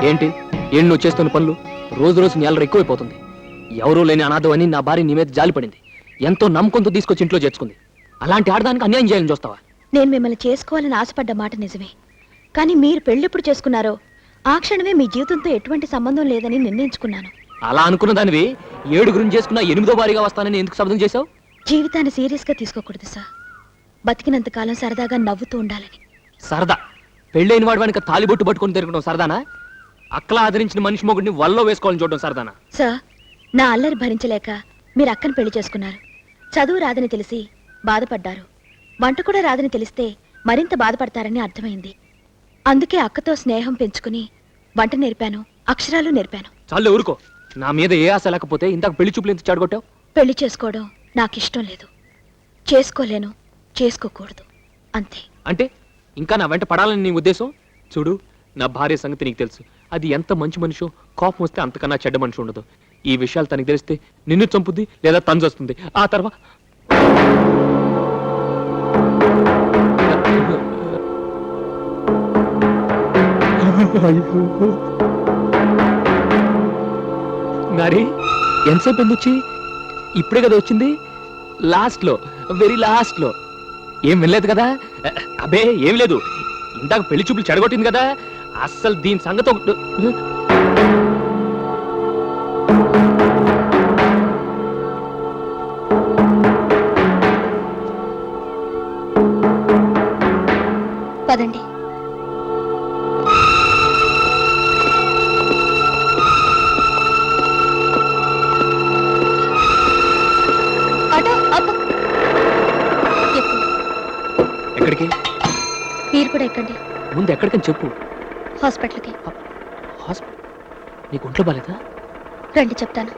ఏంటి నువ్వు చేస్తున్న పనులు రోజు రోజు నెలలు ఎక్కువైపోతుంది. ఎవరూ లేని అనాథం అని నా భార్య నీ మీద జాలిపడింది. ఎంతో నమ్మకంతో తీసుకొచ్చి ఇంట్లో చేర్చుకుంది. అలాంటి ఆడదానికి అన్యాయం చేయాలని చూస్తావా? నేను మిమ్మల్ని చేసుకోవాలని ఆశపడ్డ మాట నిజమే, కానీ మీరు పెళ్ళెప్పుడు చేసుకున్నారో ఆ క్షణమే మీ జీవితంతో ఎటువంటి సంబంధం లేదని నిర్ణయించుకున్నాను. అలా అనుకున్న దానివి 7 చేసుకున్నా 8వ భారీగా వస్తానని ఎందుకు శబ్దం చేశావు? జీవితాన్ని సీరియస్గా తీసుకోకూడదు సార్. బతికినంత కాలం సరదాగా నవ్వుతూ ఉండాలని. సరదా? పెళ్ళైన వాడి వెనక తాలిబొట్టు పట్టుకొని తిరగడం సరదానా? అక్కలా ఆదరించిన మనిషి మొగుడిని వల్లో వేసుకోవాలని చూడడం సరదానా? సార్, నా అల్లరి భరించలేక మీరు అక్కను పెళ్లి చేసుకున్నారు. చదువు రాదని తెలిసి బాధపడ్డారు. వంట కూడా రాదని తెలిస్తే మరింత బాధపడతారని అర్థమైంది. అందుకే అక్కతో స్నేహం పెంచుకుని వంట నేర్పాను, అక్షరాలు నేర్పాను. చాలు ఊరుకో. నా మీద ఏ ఆశ లేకపోతే ఇంతకు పెళ్లి చూపులు ఎందుకు చెడగొట్టావు? పెళ్లి చేసుకోవడం నాకు ఇష్టం లేదు. చేసుకోలేను, చేసుకోకూడదు, అంతే. అంటే ఇంకా నా వెంట పడాలని నీ ఉద్దేశం? చూడు, నా భార్య సంగతి నీకు తెలుసు. అది ఎంత మంచి మనిషో, కోపం వస్తే అంతకన్నా చెడ్డ మనిషి ఉండదు. ఈ విషయాలు తనకి తెలిస్తే నిన్ను చంపుద్ది లేదా తంజొస్తుంది. ఆ తర్వాత మరి ఎంతసేపు ఎందుకు? ఇప్పుడే కదా వచ్చింది, లాస్ట్ లో, వెరీ లాస్ట్ లో. ఏం వినలేదు కదా? అబే ఏం లేదు. ఇందాక పెళ్లి చూపులు చెడగొట్టింది కదా, అస్సలు దీని సంగతి ఒకటి. పదండి. ఎక్కడికి? మీరు కూడా ఎక్కండి. ముందు ఎక్కడికని చెప్పు. హాస్పిటల్కి. నీకు ఒంట్లో బాలేదా? రండి చెప్తాను.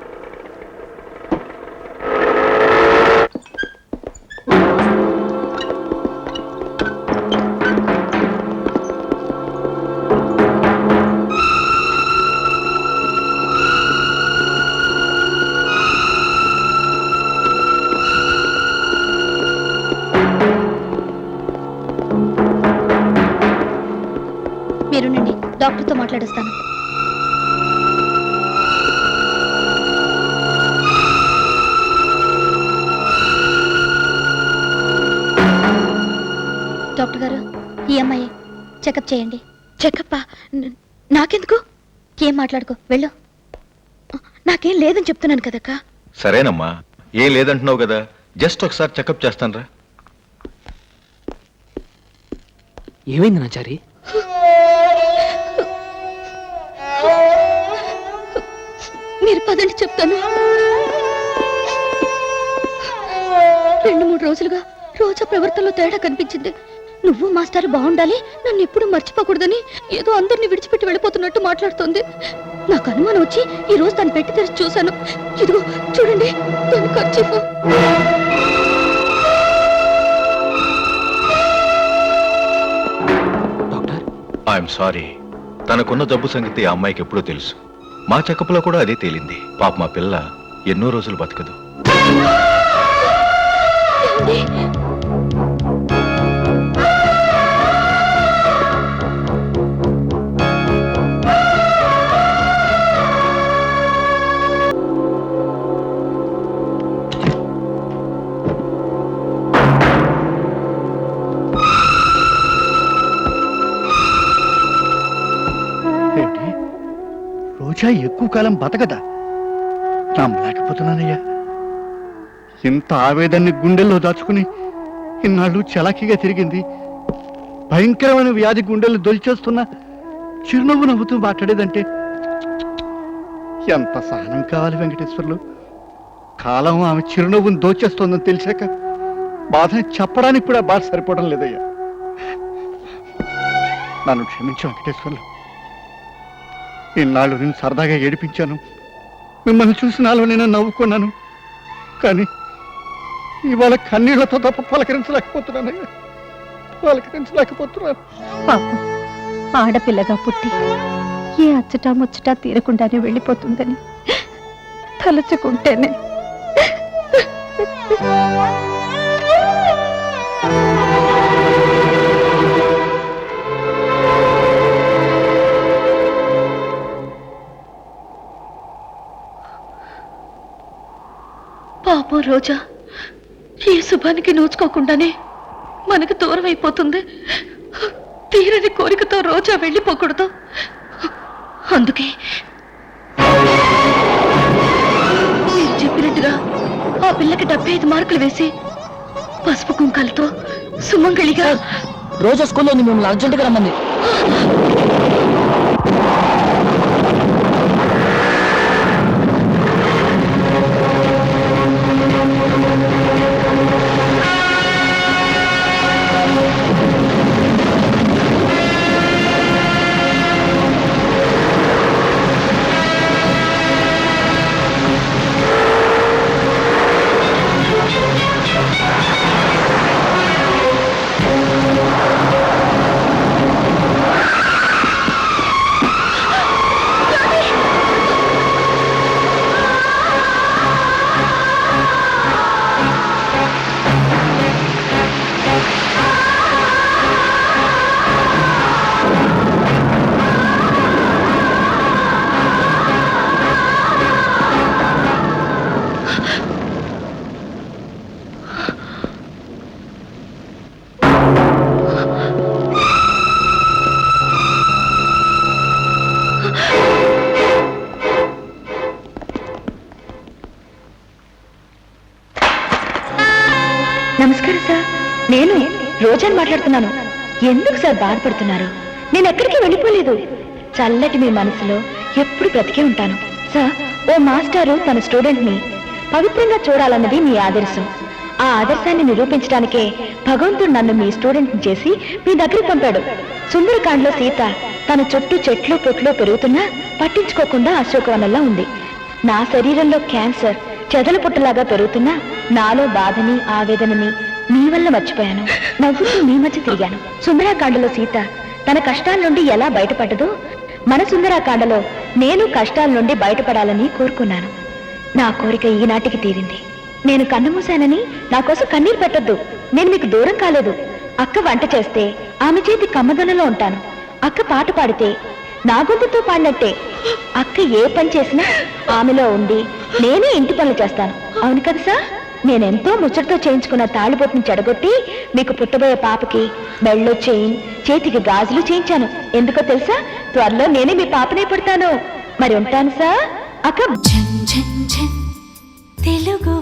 మీరుండండి, డాక్టర్తో మాట్లాడొస్తాను. డాక్టర్ గారు, ఈ అమ్మాయి చెకప్ చేయండి. చెకప్పా? నాకెందుకు? ఏం మాట్లాడుకో, వెళ్ళు. నాకేం లేదని చెప్తున్నాను కదక్క. సరేనమ్మా, ఏం లేదంటున్నావు కదా, జస్ట్ ఒకసారి చెకప్ చేస్తానరా. ఏమైంది నాచారి? మీరు పదండి చెప్తాను. 2-3 రోజులుగా రోజా ప్రవర్తనలో తేడా కనిపించింది. నువ్వు మాస్టర్ బాగుండాలి, నన్ను ఎప్పుడు మర్చిపోకూడదని ఏదో అందరిని విడిచిపెట్టి వెళ్ళిపోతున్నట్టు మాట్లాడుతోంది. నాకు అనుమానం వచ్చి ఈ రోజు తను పెట్టి తెరిచి చూశాను. ఇదిగో చూడండి, దాని ఖర్చీఫ్. Doctor, I'm sorry. తనకున్న జబ్బు సంగతి ఆ అమ్మాయికి ఎప్పుడూ తెలుసు. మా చెకప్లో కూడా అదే తేలింది. పాప మా పిల్ల ఎన్నో రోజులు బతకదు. రోజా ఎక్కువ కాలం బతకదా? నమ్మలేకపోతున్నానయ్యా. ఇంత ఆవేదాన్ని గుండెల్లో దాచుకుని ఇన్నాళ్ళు చలాకీగా తిరిగింది. భయంకరమైన వ్యాధి గుండెలు దొలిచేస్తున్నా చిరునవ్వు నవ్వుతూ మాట్లాడేదంటే ఎంత సహనం కావాలి వెంకటేశ్వర్లు. కాలం ఆమె చిరునవ్వును దోచేస్తోందని తెలిసాక బాధని చెప్పడానికి కూడా బాధ సరిపోవడం లేదయ్యా. నన్ను క్షమించు వెంకటేశ్వర్లు. ఇన్నాళ్ళు నేను సరదాగా ఏడిపించాను, మిమ్మల్ని చూసి నాలో నేను నవ్వుకున్నాను. కానీ ఇవాళ కన్నీళ్లతో తప్ప పలకరించలేకపోతున్నానయ్యా, పలకరించలేకపోతున్నాను. పాపం, ఆడపిల్లగా పుట్టి ఏ అచ్చటా ముచ్చటా తీరకుండానే వెళ్ళిపోతుందని తలుచుకుంటేనే. పాపం రోజా ఈ శుభానికి నోచుకోకుండానే మనకు దూరం అయిపోతుంది. తీరని కోరికతో రోజా వెళ్ళిపోకూడదు. అందుకే మీరు చెప్పినట్టుగా ఆ పిల్లకి 75 మార్కులు వేసి పసుపు కుంకాలతో సుమంగళిగా రోజా స్కూల్లో ఉంది, మిమ్మల్ని అర్జెంటుగా రమ్మంది. నమస్కారం సార్, నేను రోజాని మాట్లాడుతున్నాను. ఎందుకు సార్ బాధపడుతున్నారు? నేను ఎక్కడికి వెళ్ళిపోలేదు. చల్లటి మీ మనసులో ఎప్పుడు బ్రతికే ఉంటాను సార్. ఓ మాస్టారు తన స్టూడెంట్ ని పవిత్రంగా చూడాలన్నది మీ ఆదర్శం. ఆ ఆదర్శాన్ని నిరూపించడానికే భగవంతుడు నన్ను మీ స్టూడెంట్ ని చేసి మీ దగ్గరికి పంపాడు. సుందరకాండలో సీత తన చుట్టూ చెట్లు పొట్లు పెరుగుతున్నా పట్టించుకోకుండా అశోకవనంలా ఉంది. నా శరీరంలో క్యాన్సర్ చెదల పుట్టలాగా పెరుగుతున్నా నాలో బాధని ఆవేదనని మీ వల్ల మర్చిపోయాను. నవ్వుతూ మీ మధ్య తిరిగాను. సుందరాకాండలో సీత తన కష్టాల నుండి ఎలా బయటపడ్డదో మన సుందరాకాండలో నేను కష్టాల నుండి బయటపడాలని కోరుకున్నాను. నా కోరిక ఈనాటికి తీరింది. నేను కన్నుమూశానని నా కోసం కన్నీరు పెట్టొద్దు. నేను మీకు దూరం కాలేదు. అక్క వంట చేస్తే ఆమె చేతి కమ్మదొనలో ఉంటాను. అక్క పాట పాడితే నా గొంతుతో పాడినట్టే. అక్క ఏ పని చేసినా ఆమెలో ఉండి నేనే ఇంటి పనులు చేస్తాను. అవును కదా సార్? నేనెంతో ముచ్చటతో చేయించుకున్న తాళిబొట్టుని చెడగొట్టి మీకు పుట్టబోయే పాపకి మెళ్ళో చైన్, చేతికి గాజులు చేయించాను. ఎందుకో తెలుసా? త్వరలో నేనే మీ పాపనే పుడతాను. మరి ఉంటాను సార్. అక్క తెలుగు